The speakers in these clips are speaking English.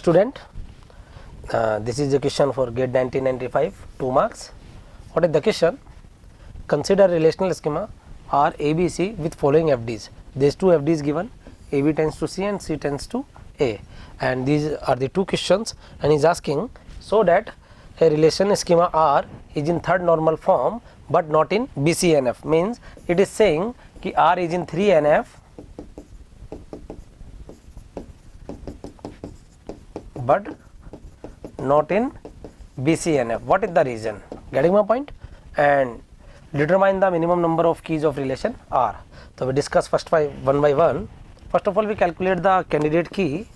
student, this is the question for GATE 1995, 2 marks. What is the question? Consider relational schema R ABC with following FDs. These two FDs given, AB tends to C and C tends to A, and these are the two questions, and he is asking so that a relation schema R is in third normal form but not in BCNF, means it is saying कि R is in 3NF but not in BCNF. What is the reason? Getting my point? And determine the minimum number of keys of relation R. So we discuss first one by one. First of all, we calculate the candidate key.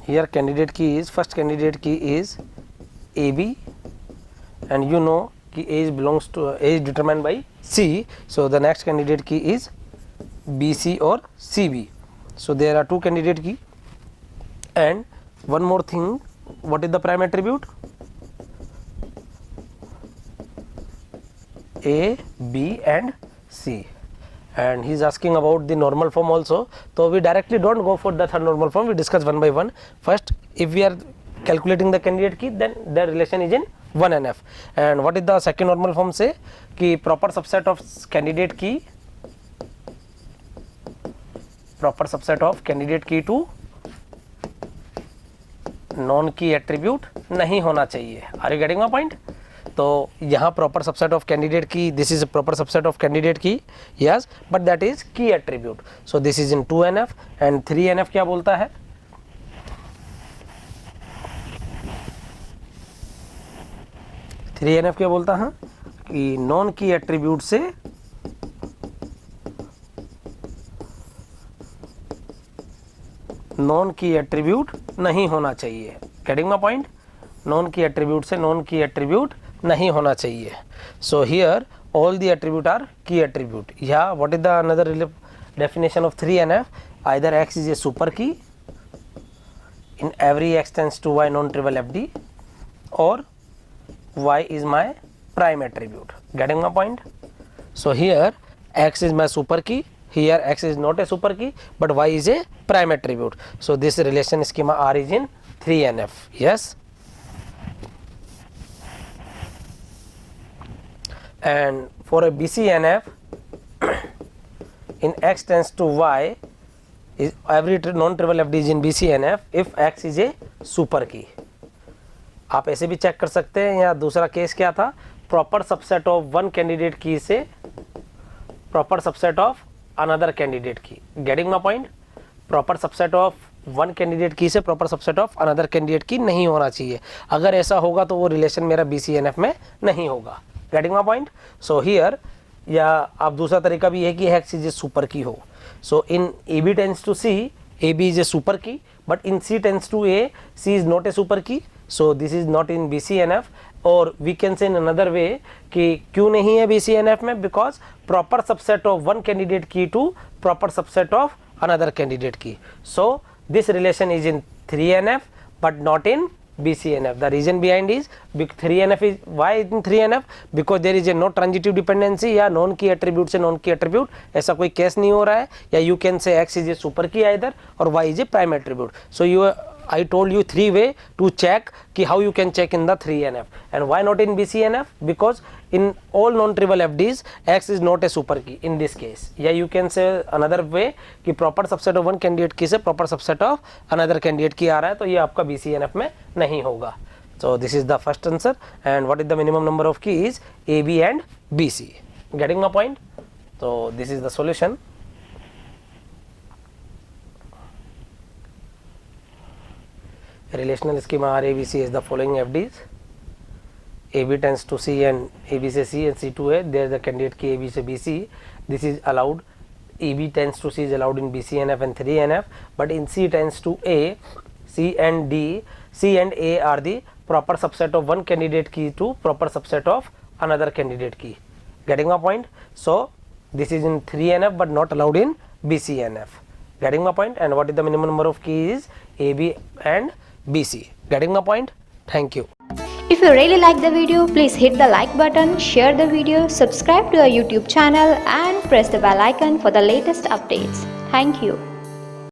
Here candidate key is, first candidate key is AB, and you know कि A belongs to A is determined by C, so the next candidate key is BC or CB. So there are two candidate key, and one more thing, what is the prime attribute? A, B and C, and he is asking about the normal form also. So we directly don't go for the third normal form, we discuss one by one. First, if we are calculating the candidate key, then the relation is in 1NF. And what is the second normal form? Say कि proper subset of candidate key, proper subset of candidate key to non key attribute नहीं होना चाहिए. Are you getting my point? तो यहाँ proper subset of candidate key, this is proper subset of candidate key, yes, but that is key attribute. So this is in 2NF and 3NF क्या बोलता है? Three N F क्या बोलता है कि non key attribute से non key attribute नहीं होना चाहिए. Getting my point? Non key attribute से नॉन की एट्रीब्यूट नहीं होना चाहिए. So here all the attribute are key attribute. या what is the another definition of 3NF? Either X is a super key in every X tends to Y non trivial FD, और Y is my prime attribute. Getting my point? So here X is my super key, here X is not a super key but Y is a prime attribute. So this relation schema R is in 3NF. Yes. And for a BCNF, in X tends to Y, is every non-trivial FD is in BCNF if X is a super key. आप ऐसे भी check कर सकते हैं. या दूसरा case क्या था? Proper subset of one candidate key से proper subset of another candidate key. Getting my point? Proper subset of one candidate key से proper subset of another candidate key नहीं होना चाहिए. अगर ऐसा होगा तो वो रिलेशन मेरा BCNF में नहीं होगा. Getting my point? So here, या आप दूसरा तरीका भी है कि X is a super key हो. So in AB tends to C, AB is a super key, but in C tends to A, C is not a super key. So this is not in BCNF, और we can say in another way कि क्यों नहीं है BCNF में? Because proper subset of one candidate key to proper subset of another candidate key. So this relation is in 3NF but not in BCNF. The reason behind is 3NF is, why in 3NF? Because there is a no transitive dependency, या non key attribute से non key attribute ऐसा कोई case नहीं हो रहा है. या you can say X is a super key either, और Y is a prime attribute. So I told you three way to check कि how you can check in the 3NF. And why not in BCNF? Because in all non-trivial FDs X is not a super key in this case. Yeah, you can say another way कि proper subset of one candidate key से proper subset of another candidate key आ रहा है, तो ये आपका BCNF में नहीं होगा. So this is the first answer. And what is the minimum number of keys? AB and BC. Getting my point? So this is the solution. Relational schema RABC is the following FDs. AB tends to C and AB से C and C to A. There is the candidate key AB से BC. This is allowed. AB tends to C is allowed in BCNF and 3NF, but in C tends to A, C and D, C and A are the proper subset of one candidate key to proper subset of another candidate key. Getting my point? So this is in 3NF but not allowed in BCNF. Getting my point? And what is the minimum number of keys? AB and BC. Getting my point? Thank you. If you really like the video, please hit the like button, share the video, subscribe to our YouTube channel and press the bell icon for the latest updates. Thank you.